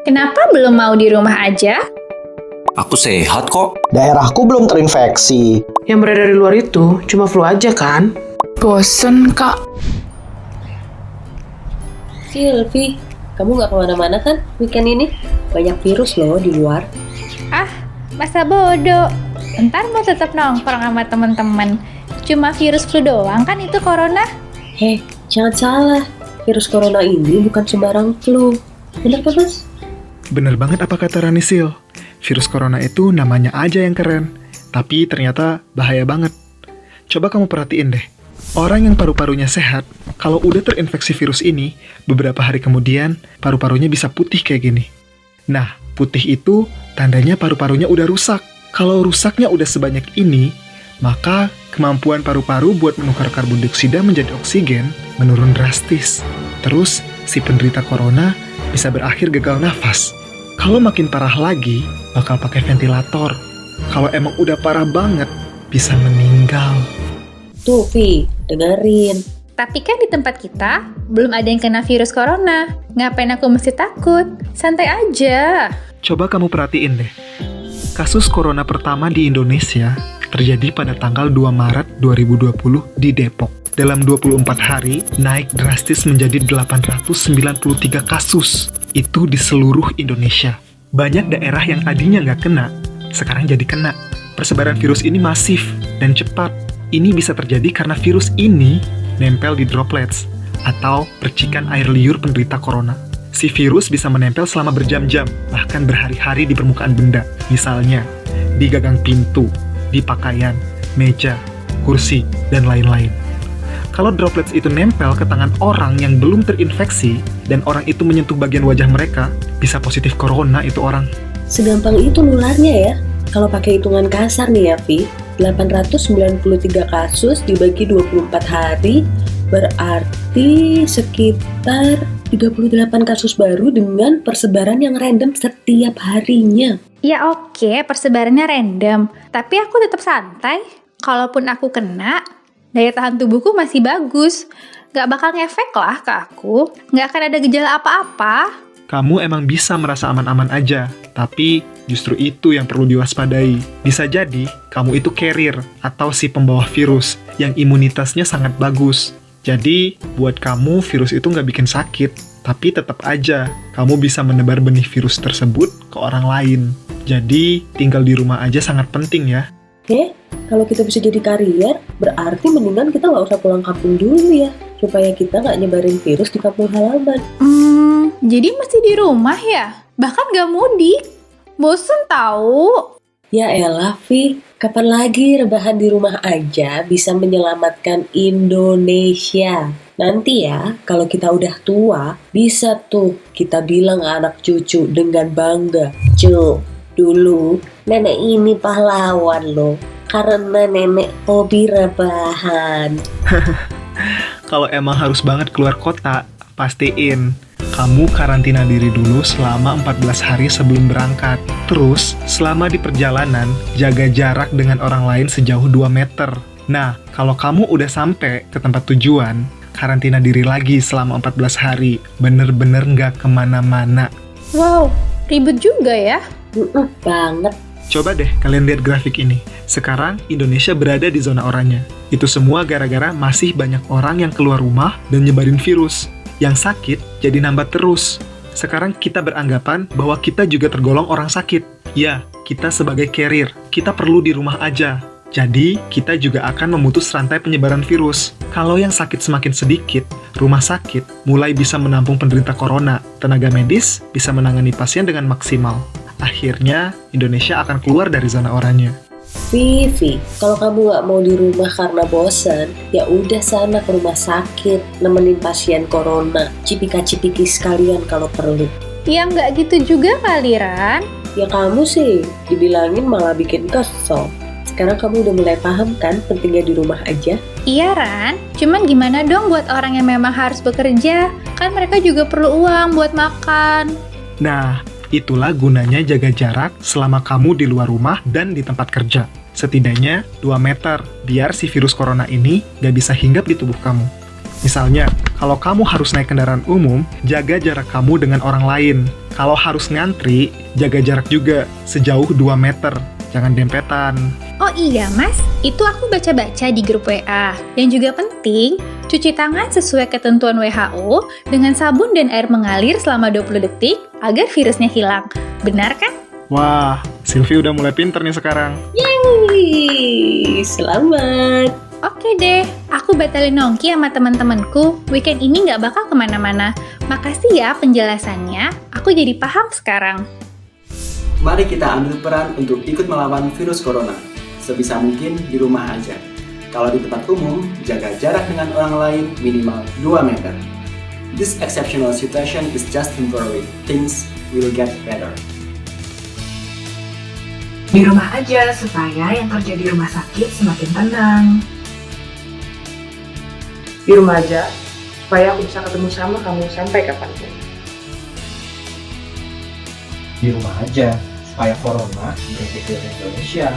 Kenapa belum mau di rumah aja? Aku sehat kok. Daerahku belum terinfeksi. Yang beredar di luar itu cuma flu aja kan? Bosen, Kak. Silvi, kamu nggak kemana-mana kan weekend ini? Banyak virus loh di luar. Ah, masa bodoh. Ntar mau tetap nongkrong sama teman-teman. Cuma virus flu doang kan itu corona? Hei, jangan salah. Virus corona ini bukan sembarang flu. Bener kan, Mas? Bener banget apa kata Ranisil. Virus corona itu namanya aja yang keren, tapi ternyata bahaya banget. Coba kamu perhatiin deh, orang yang paru-parunya sehat, kalau udah terinfeksi virus ini, beberapa hari kemudian paru-parunya bisa putih kayak gini. Nah, putih itu tandanya paru-parunya udah rusak. Kalau rusaknya udah sebanyak ini, maka kemampuan paru-paru buat menukar karbon dioksida menjadi oksigen menurun drastis. Terus, si penderita corona bisa berakhir gagal nafas. Kalau makin parah lagi, bakal pakai ventilator. Kalau emang udah parah banget, bisa meninggal. Tuh, Vi, dengerin. Tapi kan di tempat kita belum ada yang kena virus corona. Ngapain aku mesti takut? Santai aja. Coba kamu perhatiin deh. Kasus corona pertama di Indonesia terjadi pada tanggal 2 Maret 2020 di Depok. Dalam 24 hari, naik drastis menjadi 893 kasus. Itu di seluruh Indonesia. Banyak daerah yang tadinya nggak kena, sekarang jadi kena. Persebaran virus ini masif dan cepat. Ini bisa terjadi karena virus ini nempel di droplets atau percikan air liur penderita corona. Si virus bisa menempel selama berjam-jam, bahkan berhari-hari di permukaan benda. Misalnya, di gagang pintu, di pakaian, meja, kursi, dan lain-lain. Kalau droplets itu nempel ke tangan orang yang belum terinfeksi, dan orang itu menyentuh bagian wajah mereka, bisa positif corona itu orang. Segampang itu nularnya ya. Kalau pakai hitungan kasar nih ya, Vi, 893 kasus dibagi 24 hari, berarti sekitar 38 kasus baru dengan persebaran yang random setiap harinya. Ya oke, persebarannya random. Tapi aku tetap santai. Kalaupun aku kena, daya tahan tubuhku masih bagus. Gak bakal ngefek lah ke aku. Gak akan ada gejala apa-apa. Kamu emang bisa merasa aman-aman aja, tapi justru itu yang perlu diwaspadai. Bisa jadi, kamu itu carrier atau si pembawa virus yang imunitasnya sangat bagus. Jadi, buat kamu virus itu nggak bikin sakit, tapi tetap aja kamu bisa menebar benih virus tersebut ke orang lain. Jadi, tinggal di rumah aja sangat penting ya. Kalau kita bisa jadi karier, berarti mendingan kita nggak usah pulang kampung dulu ya, supaya kita nggak nyebarin virus di kampung halaman. Jadi mesti di rumah ya? Bahkan gak mudik? Bosen tahu. Ya elah, Vi, kapan lagi rebahan di rumah aja bisa menyelamatkan Indonesia? Nanti ya, kalau kita udah tua, bisa tuh kita bilang ke anak cucu dengan bangga, "Cuk, dulu nenek ini pahlawan loh, karena nenek hobi rebahan." Kalau emang harus banget keluar kota, pastiin kamu karantina diri dulu selama 14 hari sebelum berangkat. Terus, selama di perjalanan, jaga jarak dengan orang lain sejauh 2 meter. Nah, kalau kamu udah sampai ke tempat tujuan, karantina diri lagi selama 14 hari. Bener-bener nggak kemana-mana. Wow, ribet juga ya. Banget. Coba deh kalian lihat grafik ini. Sekarang Indonesia berada di zona oranye. Itu semua gara-gara masih banyak orang yang keluar rumah dan nyebarin virus. Yang sakit jadi nambah terus. Sekarang kita beranggapan bahwa kita juga tergolong orang sakit. Ya, kita sebagai carrier, kita perlu di rumah aja. Jadi, kita juga akan memutus rantai penyebaran virus. Kalau yang sakit semakin sedikit, rumah sakit mulai bisa menampung penderita corona. Tenaga medis bisa menangani pasien dengan maksimal. Akhirnya, Indonesia akan keluar dari zona oranye. Vivi, kalau kamu nggak mau di rumah karena bosen, ya udah sana ke rumah sakit, nemenin pasien corona, cipika-cipiki sekalian kalau perlu. Ya nggak gitu juga kali, Ran. Ya kamu sih, dibilangin malah bikin kesel. Sekarang kamu udah mulai paham kan pentingnya di rumah aja? Iya, Ran. Cuman gimana dong buat orang yang memang harus bekerja? Kan mereka juga perlu uang buat makan. Nah, itulah gunanya jaga jarak selama kamu di luar rumah dan di tempat kerja. Setidaknya 2 meter, biar si virus corona ini nggak bisa hinggap di tubuh kamu. Misalnya, Kalau kamu harus naik kendaraan umum, jaga jarak kamu dengan orang lain. Kalau harus ngantri, jaga jarak juga sejauh 2 meter. Jangan dempetan. Oh iya mas, itu aku baca-baca di grup WA. Yang juga penting, cuci tangan sesuai ketentuan WHO dengan sabun dan air mengalir selama 20 detik agar virusnya hilang. Benar kan? Wah, Sylvie udah mulai pinter nih sekarang. Yeay, selamat. Oke deh, aku batalin nongki sama teman-temanku. Weekend ini nggak bakal kemana-mana. Makasih ya penjelasannya, aku jadi paham sekarang. Mari kita ambil peran untuk ikut melawan virus corona. Sebisa mungkin di rumah aja. Kalau di tempat umum, jaga jarak dengan orang lain minimal 2 meter. This exceptional situation is just temporary. Things will get better. Di rumah aja supaya yang kerja di rumah sakit semakin tenang. Di rumah aja, supaya aku bisa ketemu sama kamu sampai kapanpun. Di rumah aja, supaya corona berhenti ke Indonesia.